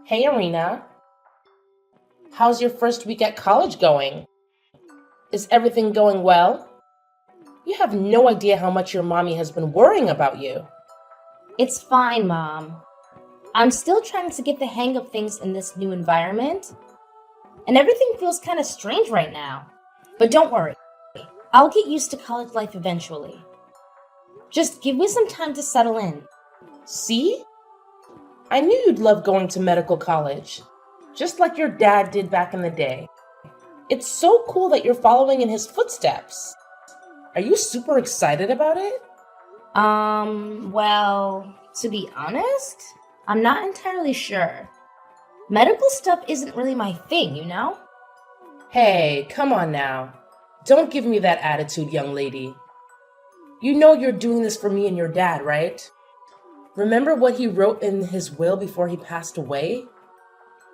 Hey, Arena. How's your first week at college going? Is everything going well? You have no idea how much your mommy has been worrying about you. It's fine, Mom. I'm still trying to get the hang of things in this new environment, and everything feels kind of strange right now. But don't worry, I'll get used to college life eventually. Just give me some time to settle in. See? I knew you'd love going to medical college, just like your dad did back in the day. It's so cool that you're following in his footsteps. Are you super excited about it? Well, to be honest, I'm not entirely sure. Medical stuff isn't really my thing, you know? Hey, come on now. Don't give me that attitude, young lady. You know you're doing this for me and your dad, right? Remember what he wrote in his will before he passed away?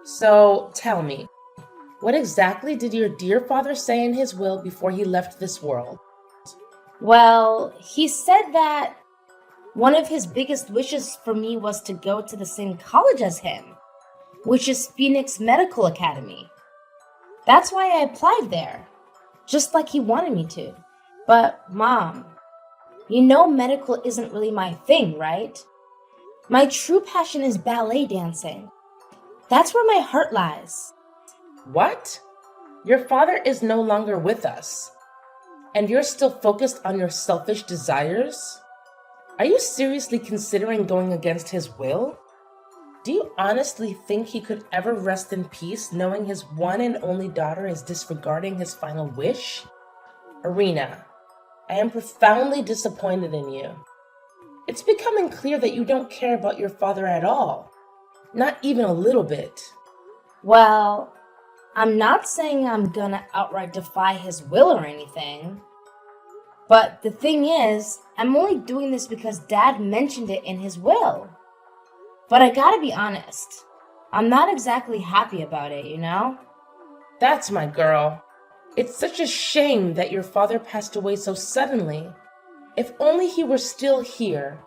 So, tell me, what exactly did your dear father say in his will before he left this world? Well, he said that one of his biggest wishes for me was to go to the same college as him, which is Phoenix Medical Academy. That's why I applied there, just like he wanted me to. But, Mom, you know medical isn't really my thing, right? My true passion is ballet dancing. That's where my heart lies. What? Your father is no longer with us, and you're still focused on your selfish desires? Are you seriously considering going against his will? Do you honestly think he could ever rest in peace knowing his one and only daughter is disregarding his final wish? Arena, I am profoundly disappointed in you. It's becoming clear that you don't care about your father at all. Not even a little bit. Well, I'm not saying I'm gonna outright defy his will or anything. But the thing is, I'm only doing this because Dad mentioned it in his will. But I gotta be honest, I'm not exactly happy about it, you know? That's my girl. It's such a shame that your father passed away so suddenly. If only he were still here,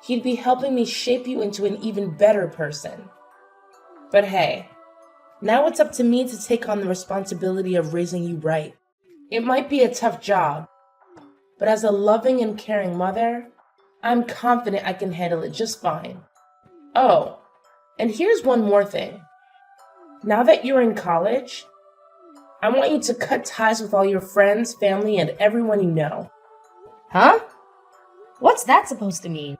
he'd be helping me shape you into an even better person. But hey, now it's up to me to take on the responsibility of raising you right. It might be a tough job, but as a loving and caring mother, I'm confident I can handle it just fine. Oh, and here's one more thing. Now that you're in college, I want you to cut ties with all your friends, family, and everyone you know. Huh? What's that supposed to mean?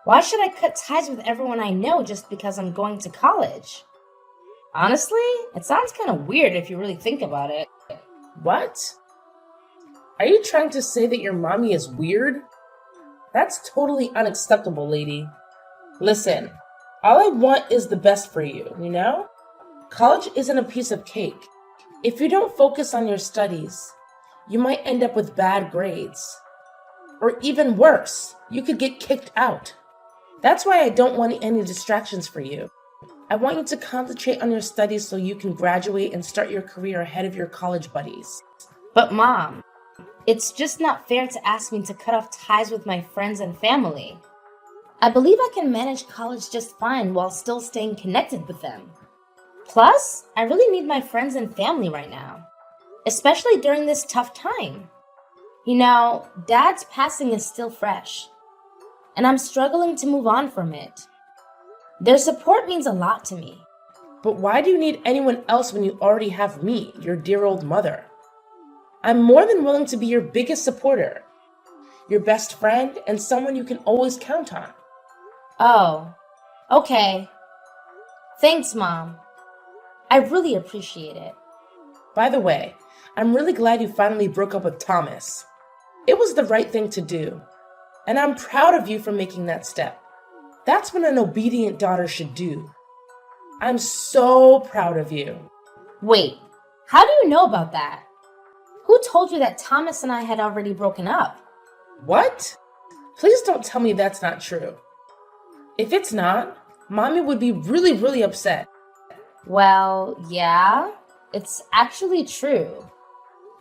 Why should I cut ties with everyone I know just because I'm going to college? Honestly, it sounds kind of weird if you really think about it. What? Are you trying to say that your mommy is weird? That's totally unacceptable, lady. Listen, all I want is the best for you, you know? College isn't a piece of cake. If you don't focus on your studies, you might end up with bad grades. Or even worse, you could get kicked out. That's why I don't want any distractions for you. I want you to concentrate on your studies so you can graduate and start your career ahead of your college buddies. But Mom, it's just not fair to ask me to cut off ties with my friends and family. I believe I can manage college just fine while still staying connected with them. Plus, I really need my friends and family right now, especially during this tough time. You know, Dad's passing is still fresh, and I'm struggling to move on from it. Their support means a lot to me. But why do you need anyone else when you already have me, your dear old mother? I'm more than willing to be your biggest supporter, your best friend, and someone you can always count on. Oh, okay. Thanks, Mom. I really appreciate it. By the way, I'm really glad you finally broke up with Thomas. It was the right thing to do, and I'm proud of you for making that step. That's what an obedient daughter should do. I'm so proud of you. Wait, how do you know about that? Who told you that Thomas and I had already broken up? What? Please don't tell me that's not true. If it's not, Mommy would be really upset. Well, yeah, it's actually true.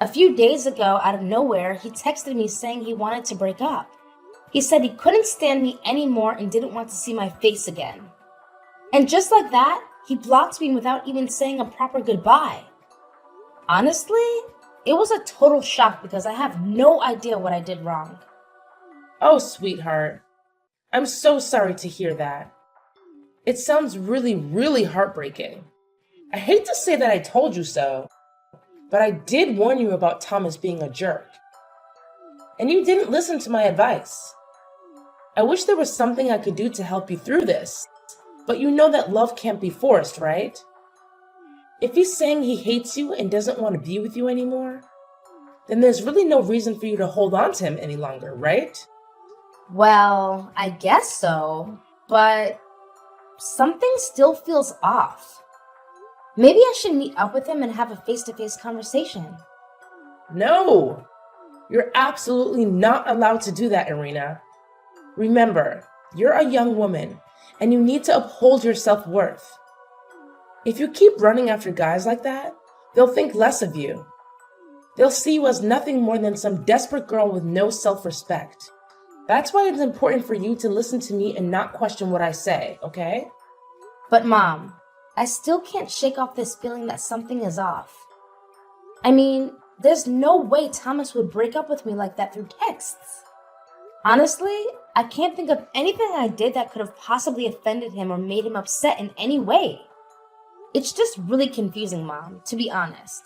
A few days ago, out of nowhere, he texted me saying he wanted to break up. He said he couldn't stand me anymore and didn't want to see my face again. And just like that, He blocked me without even saying a proper goodbye. Honestly, it was a total shock because I have no idea what I did wrong. Oh, sweetheart. I'm so sorry to hear that. It sounds really, really heartbreaking. I hate to say that I told you so, but I did warn you about Thomas being a jerk. And you didn't listen to my advice. I wish there was something I could do to help you through this, but you know that love can't be forced, right? If he's saying he hates you and doesn't want to be with you anymore, then there's really no reason for you to hold on to him any longer, right? Well, I guess so, but something still feels off. Maybe I should meet up with him and have a face-to-face conversation. No! You're absolutely not allowed to do that, Irina. Remember, you're a young woman, and you need to uphold your self-worth. If you keep running after guys like that, they'll think less of you. They'll see you as nothing more than some desperate girl with no self-respect. That's why it's important for you to listen to me and not question what I say, okay? But Mom, I still can't shake off this feeling that something is off. I mean, there's no way Thomas would break up with me like that through texts. Honestly, I can't think of anything I did that could have possibly offended him or made him upset in any way. It's just really confusing, Mom, to be honest.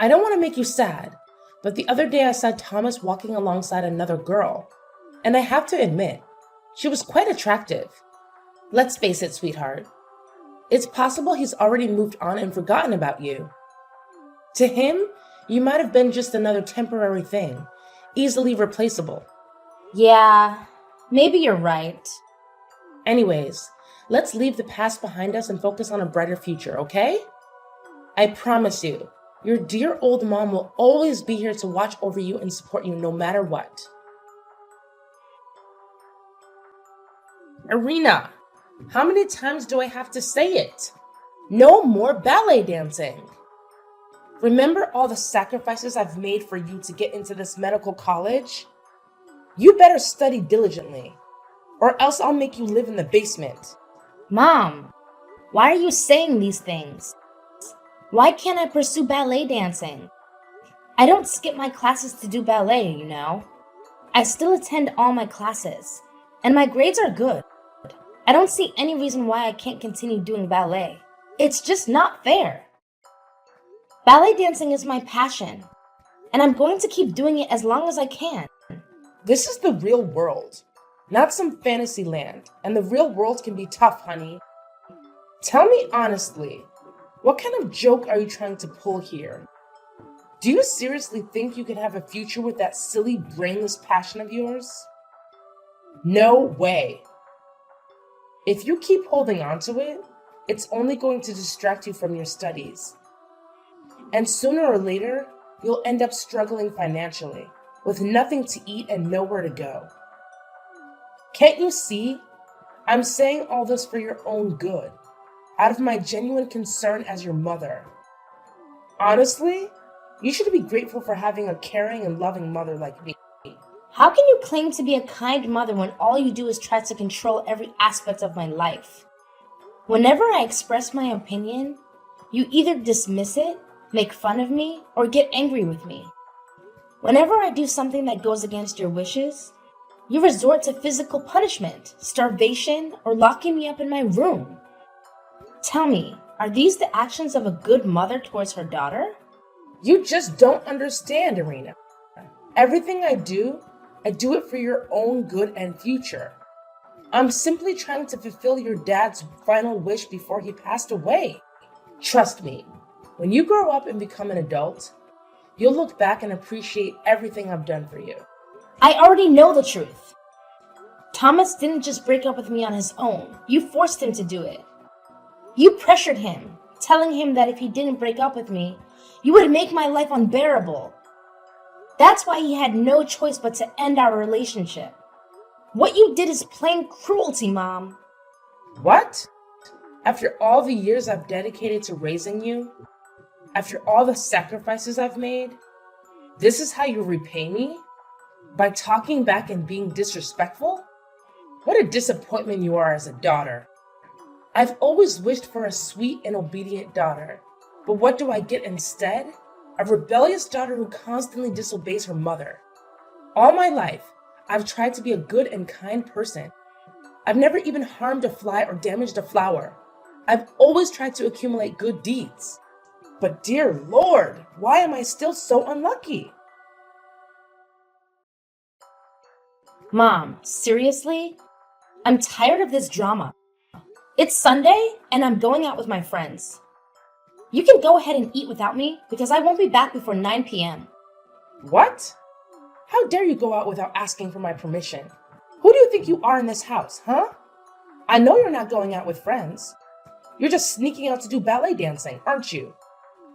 I don't want to make you sad, but the other day I saw Thomas walking alongside another girl. And I have to admit, she was quite attractive. Let's face it, sweetheart. It's possible he's already moved on and forgotten about you. To him, you might have been just another temporary thing, easily replaceable. Yeah, maybe you're right. Anyways, let's leave the past behind us and focus on a brighter future, okay? I promise you, your dear old mom will always be here to watch over you and support you no matter what. Irina, how many times do I have to say it? No more ballet dancing. Remember all the sacrifices I've made for you to get into this medical college? You better study diligently, or else I'll make you live in the basement. Mom, why are you saying these things? Why can't I pursue ballet dancing? I don't skip my classes to do ballet, you know. I still attend all my classes, and my grades are good. I don't see any reason why I can't continue doing ballet. It's just not fair. Ballet dancing is my passion, and I'm going to keep doing it as long as I can. This is the real world, not some fantasy land, and the real world can be tough, honey. Tell me honestly, what kind of joke are you trying to pull here? Do you seriously think you could have a future with that silly, brainless passion of yours? No way. If you keep holding on to it, it's only going to distract you from your studies. And sooner or later, you'll end up struggling financially, with nothing to eat and nowhere to go. Can't you see? I'm saying all this for your own good, out of my genuine concern as your mother. Honestly, you should be grateful for having a caring and loving mother like me. How can you claim to be a kind mother when all you do is try to control every aspect of my life? Whenever I express my opinion, you either dismiss it, make fun of me, or get angry with me. Whenever I do something that goes against your wishes, you resort to physical punishment, starvation, or locking me up in my room. Tell me, are these the actions of a good mother towards her daughter? You just don't understand, Irina. Everything I do it for your own good and future. I'm simply trying to fulfill your dad's final wish before he passed away. Trust me, when you grow up and become an adult, you'll look back and appreciate everything I've done for you. I already know the truth. Thomas didn't just break up with me on his own. You forced him to do it. You pressured him, telling him that if he didn't break up with me, you would make my life unbearable. That's why he had no choice but to end our relationship. What you did is plain cruelty, Mom. What? After all the years I've dedicated to raising you? After all the sacrifices I've made? This is how you repay me? By talking back and being disrespectful? What a disappointment you are as a daughter. I've always wished for a sweet and obedient daughter, but what do I get instead? A rebellious daughter who constantly disobeys her mother. All my life, I've tried to be a good and kind person. I've never even harmed a fly or damaged a flower. I've always tried to accumulate good deeds. But dear Lord, why am I still so unlucky? Mom, seriously? I'm tired of this drama. It's Sunday, and I'm going out with my friends. You can go ahead and eat without me because I won't be back before 9 p.m. What? How dare you go out without asking for my permission? Who do you think you are in this house, huh? I know you're not going out with friends. You're just sneaking out to do ballet dancing, aren't you?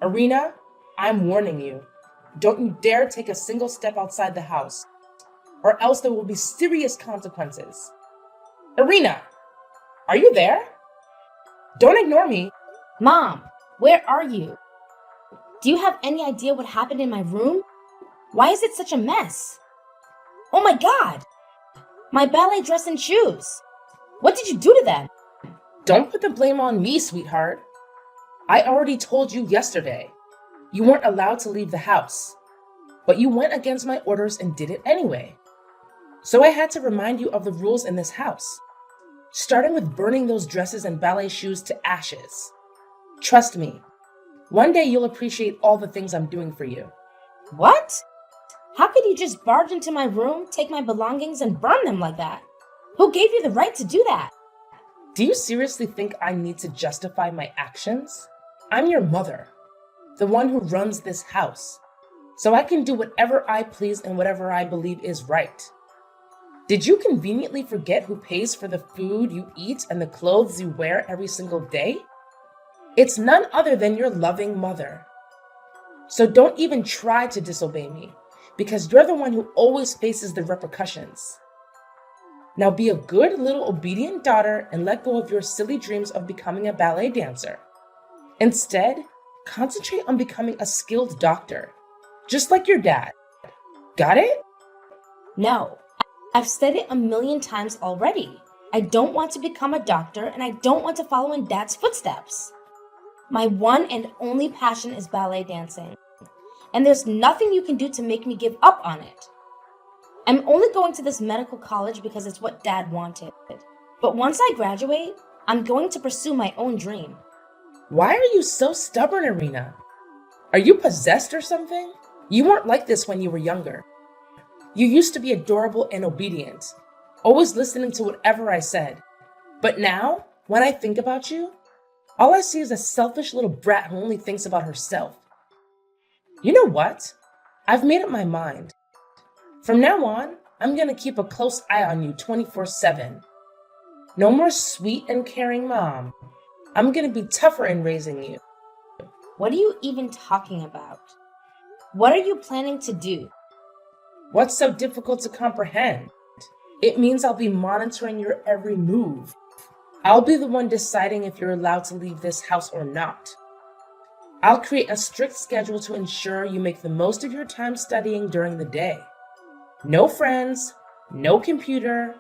Irina, I'm warning you. Don't you dare take a single step outside the house, or else there will be serious consequences. Irina, are you there? Don't ignore me. Mom, where are you? Do you have any idea what happened in my room? Why is it such a mess? Oh my God! My ballet dress and shoes. What did you do to them? Don't put the blame on me, sweetheart. I already told you yesterday. You weren't allowed to leave the house, but you went against my orders and did it anyway. So I had to remind you of the rules in this house, starting with burning those dresses and ballet shoes to ashes. Trust me, one day you'll appreciate all the things I'm doing for you. What? How could you just barge into my room, take my belongings, and burn them like that? Who gave you the right to do that? Do you seriously think I need to justify my actions? I'm your mother, the one who runs this house, so I can do whatever I please and whatever I believe is right. Did you conveniently forget who pays for the food you eat and the clothes you wear every single day? It's none other than your loving mother. So don't even try to disobey me, because you're the one who always faces the repercussions. Now be a good little obedient daughter and let go of your silly dreams of becoming a ballet dancer. Instead, concentrate on becoming a skilled doctor, just like your dad. Got it? No, I've said it 1,000,000 times already. I don't want to become a doctor and I don't want to follow in Dad's footsteps. My one and only passion is ballet dancing, and there's nothing you can do to make me give up on it. I'm only going to this medical college because it's what Dad wanted. But once I graduate, I'm going to pursue my own dream. Why are you so stubborn, Irina? Are you possessed or something? You weren't like this when you were younger. You used to be adorable and obedient, always listening to whatever I said. But now, when I think about you, all I see is a selfish little brat who only thinks about herself. You know what? I've made up my mind. From now on, I'm going to keep a close eye on you 24/7. No more sweet and caring mom. I'm going to be tougher in raising you. What are you even talking about? What are you planning to do? What's so difficult to comprehend? It means I'll be monitoring your every move. I'll be the one deciding if you're allowed to leave this house or not. I'll create a strict schedule to ensure you make the most of your time studying during the day. No friends, no computer,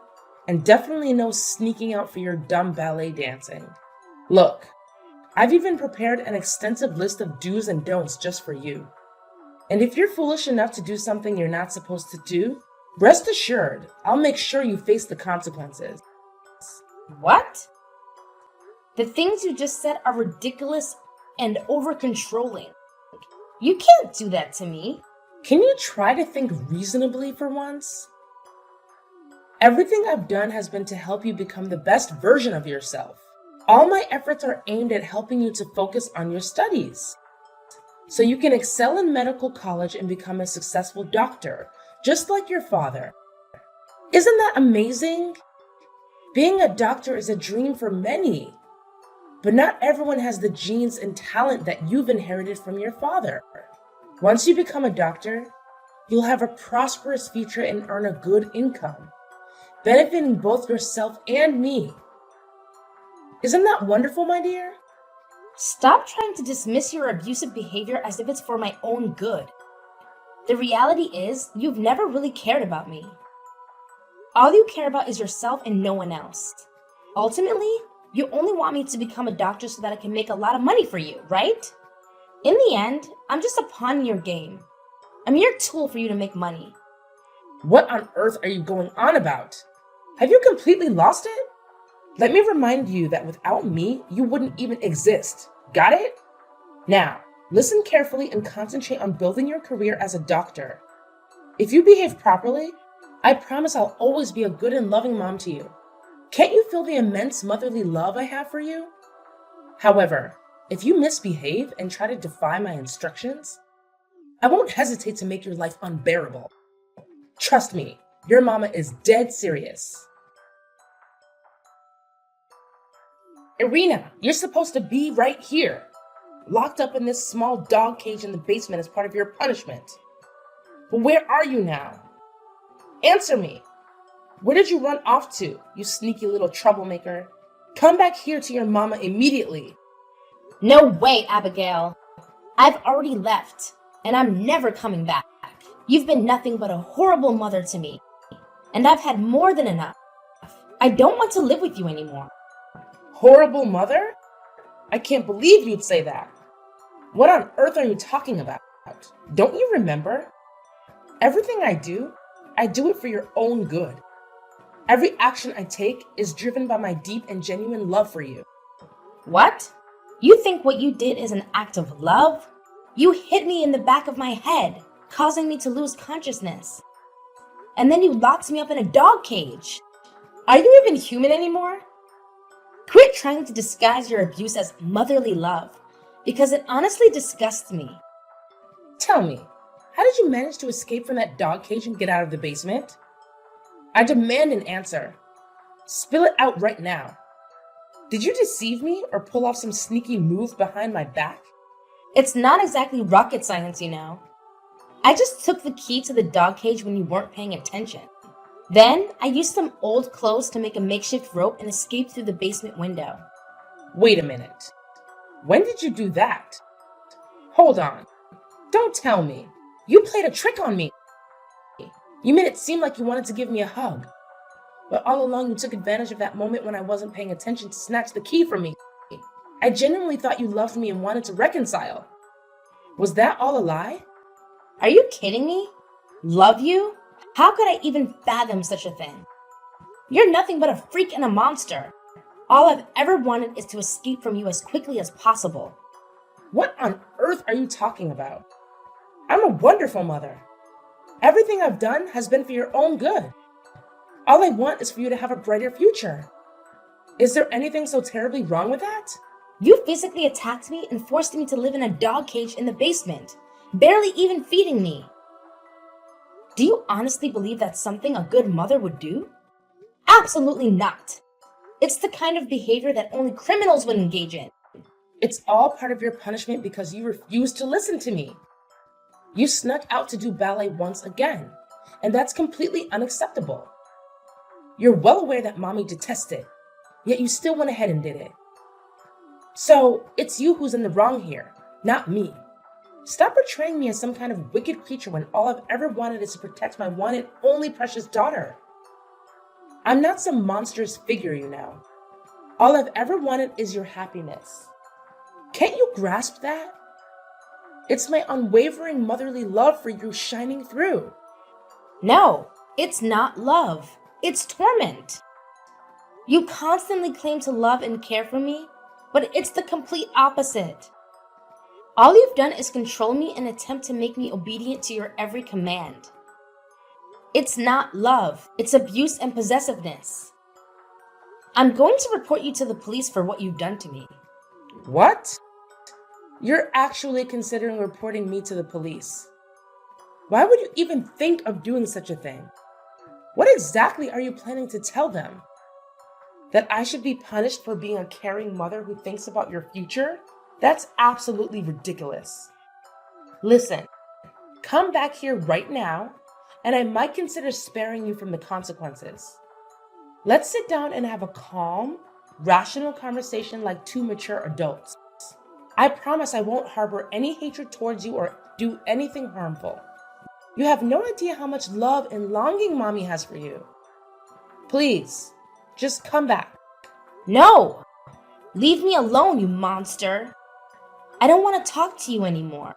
and definitely no sneaking out for your dumb ballet dancing. Look, I've even prepared an extensive list of do's and don'ts just for you. And if you're foolish enough to do something you're not supposed to do, rest assured, I'll make sure you face the consequences. What? The things you just said are ridiculous and over-controlling. You can't do that to me. Can you try to think reasonably for once? Everything I've done has been to help you become the best version of yourself. All my efforts are aimed at helping you to focus on your studies, so you can excel in medical college and become a successful doctor, just like your father. Isn't that amazing? Being a doctor is a dream for many, but not everyone has the genes and talent that you've inherited from your father. Once you become a doctor, you'll have a prosperous future and earn a good income, benefiting both yourself and me. Isn't that wonderful, my dear? Stop trying to dismiss your abusive behavior as if it's for my own good. The reality is, you've never really cared about me. All you care about is yourself and no one else. Ultimately, You only want me to become a doctor so that I can make a lot of money for you, right? In the end, I'm just a pawn in your game. I'm your tool for you to make money. What on earth are you going on about? Have you completely lost it? Let me remind you that without me, you wouldn't even exist. Got it? Now, listen carefully and concentrate on building your career as a doctor. If you behave properly, I promise I'll always be a good and loving mom to you. Can't you feel the immense motherly love I have for you? However, if you misbehave and try to defy my instructions, I won't hesitate to make your life unbearable. Trust me, your mama is dead serious. Irina, you're supposed to be right here, locked up in this small dog cage in the basement as part of your punishment. But where are you now? Answer me. Where did you run off to, you sneaky little troublemaker? Come back here to your mama immediately. No way, Abigail. I've already left, and I'm never coming back. You've been nothing but a horrible mother to me, and I've had more than enough. I don't want to live with you anymore. Horrible mother? I can't believe you'd say that. What on earth are you talking about? Don't you remember? Everything I do it for your own good. Every action I take is driven by my deep and genuine love for you. What? You think what you did is an act of love? You hit me in the back of my head, causing me to lose consciousness. And then you locked me up in a dog cage. Are you even human anymore? Quit trying to disguise your abuse as motherly love, because it honestly disgusts me. Tell me, how did you manage to escape from that dog cage and get out of the basement? I demand an answer. Spill it out right now. Did you deceive me or pull off some sneaky move behind my back? It's not exactly rocket science, you know. I just took the key to the dog cage when you weren't paying attention. Then, I used some old clothes to make a makeshift rope and escape through the basement window. Wait a minute. When did you do that? Hold on. Don't tell me. You played a trick on me. You made it seem like you wanted to give me a hug. But all along you took advantage of that moment when I wasn't paying attention to snatch the key from me. I genuinely thought you loved me and wanted to reconcile. Was that all a lie? Are you kidding me? Love you? How could I even fathom such a thing? You're nothing but a freak and a monster. All I've ever wanted is to escape from you as quickly as possible. What on earth are you talking about? I'm a wonderful mother. Everything I've done has been for your own good. All I want is for you to have a brighter future. Is there anything so terribly wrong with that? You physically attacked me and forced me to live in a dog cage in the basement, barely even feeding me. Do you honestly believe that's something a good mother would do? Absolutely not. It's the kind of behavior that only criminals would engage in. It's all part of your punishment because you refused to listen to me. You snuck out to do ballet once again, and that's completely unacceptable. You're well aware that mommy detests it, yet you still went ahead and did it. So, it's you who's in the wrong here, not me. Stop portraying me as some kind of wicked creature when all I've ever wanted is to protect my one and only precious daughter. I'm not some monstrous figure, you know. All I've ever wanted is your happiness. Can't you grasp that? It's my unwavering motherly love for you shining through. No, it's not love. It's torment. You constantly claim to love and care for me, but it's the complete opposite. All you've done is control me and attempt to make me obedient to your every command. It's not love, it's abuse and possessiveness. I'm going to report you to the police for what you've done to me. What? You're actually considering reporting me to the police. Why would you even think of doing such a thing? What exactly are you planning to tell them? That I should be punished for being a caring mother who thinks about your future? That's absolutely ridiculous. Listen, come back here right now, and I might consider sparing you from the consequences. Let's sit down and have a calm, rational conversation like two mature adults. I promise I won't harbor any hatred towards you or do anything harmful. You have no idea how much love and longing mommy has for you. Please, just come back. No! Leave me alone, you monster. I don't want to talk to you anymore.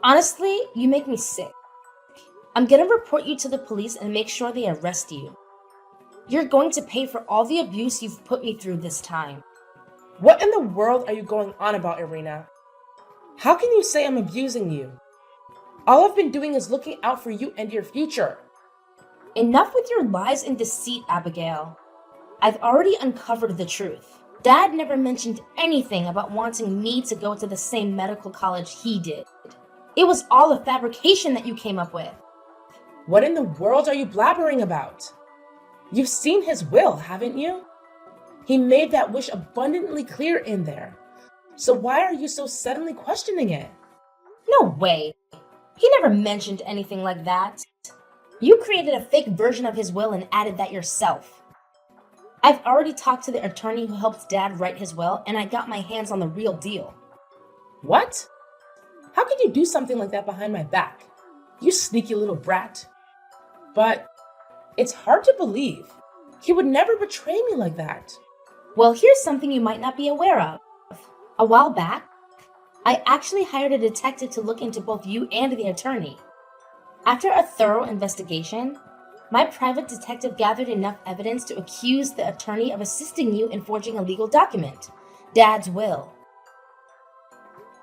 Honestly, you make me sick. I'm gonna report you to the police and make sure they arrest you. You're going to pay for all the abuse you've put me through this time. What in the world are you going on about, Irina? How can you say I'm abusing you? All I've been doing is looking out for you and your future. Enough with your lies and deceit, Abigail. I've already uncovered the truth. Dad never mentioned anything about wanting me to go to the same medical college he did. It was all a fabrication that you came up with. What in the world are you blabbering about? You've seen his will, haven't you? He made that wish abundantly clear in there. So why are you so suddenly questioning it? No way. He never mentioned anything like that. You created a fake version of his will and added that yourself. I've already talked to the attorney who helped Dad write his will, and I got my hands on the real deal. What? How could you do something like that behind my back? You sneaky little brat. But it's hard to believe. He would never betray me like that. Well, here's something you might not be aware of. A while back, I actually hired a detective to look into both you and the attorney. After a thorough investigation, my private detective gathered enough evidence to accuse the attorney of assisting you in forging a legal document, Dad's will.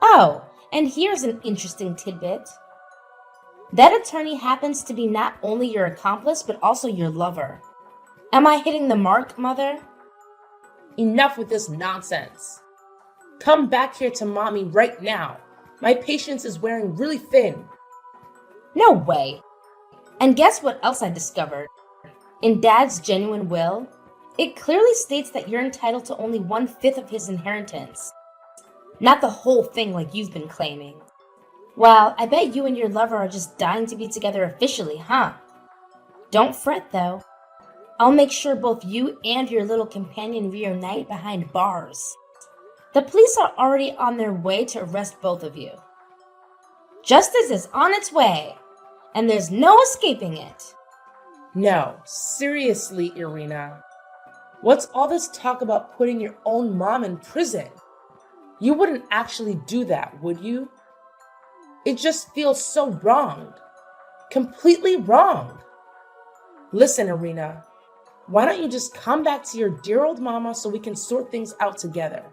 Oh, and here's an interesting tidbit. That attorney happens to be not only your accomplice, but also your lover. Am I hitting the mark, Mother? Enough with this nonsense. Come back here to Mommy right now. My patience is wearing really thin. No way. And guess what else I discovered? In Dad's genuine will, it clearly states that you're entitled to only 1/5 of his inheritance. Not the whole thing like you've been claiming. Well, I bet you and your lover are just dying to be together officially, huh? Don't fret, though. I'll make sure both you and your little companion reunite behind bars. The police are already on their way to arrest both of you. Justice is on its way, and there's no escaping it. No, seriously, Irina. What's all this talk about putting your own mom in prison? You wouldn't actually do that, would you? It just feels so wrong. Completely wrong. Listen, Irina, why don't you just come back to your dear old mama so we can sort things out together?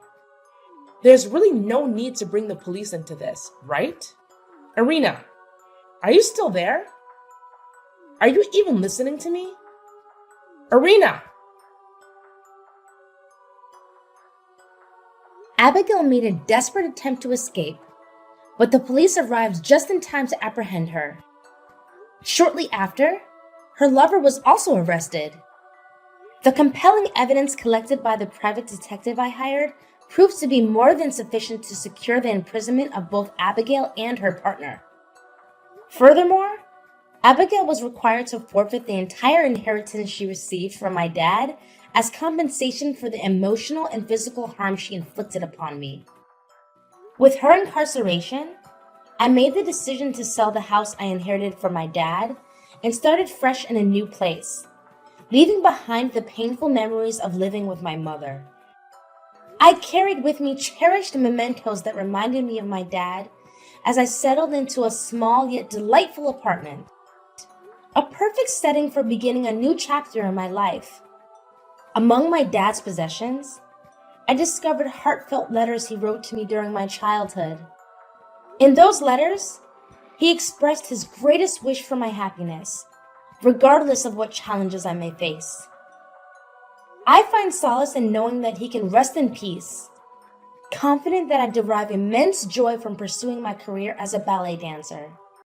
There's really no need to bring the police into this, right? Irina, are you still there? Are you even listening to me? Irina! Abigail made a desperate attempt to escape, but the police arrived just in time to apprehend her. Shortly after, her lover was also arrested. The compelling evidence collected by the private detective I hired proved to be more than sufficient to secure the imprisonment of both Abigail and her partner. Furthermore, Abigail was required to forfeit the entire inheritance she received from my dad as compensation for the emotional and physical harm she inflicted upon me. With her incarceration, I made the decision to sell the house I inherited from my dad and started fresh in a new place, leaving behind the painful memories of living with my mother. I carried with me cherished mementos that reminded me of my dad as I settled into a small yet delightful apartment, a perfect setting for beginning a new chapter in my life. Among my dad's possessions, I discovered heartfelt letters he wrote to me during my childhood. In those letters, he expressed his greatest wish for my happiness, regardless of what challenges I may face. I find solace in knowing that he can rest in peace, confident that I derive immense joy from pursuing my career as a ballet dancer.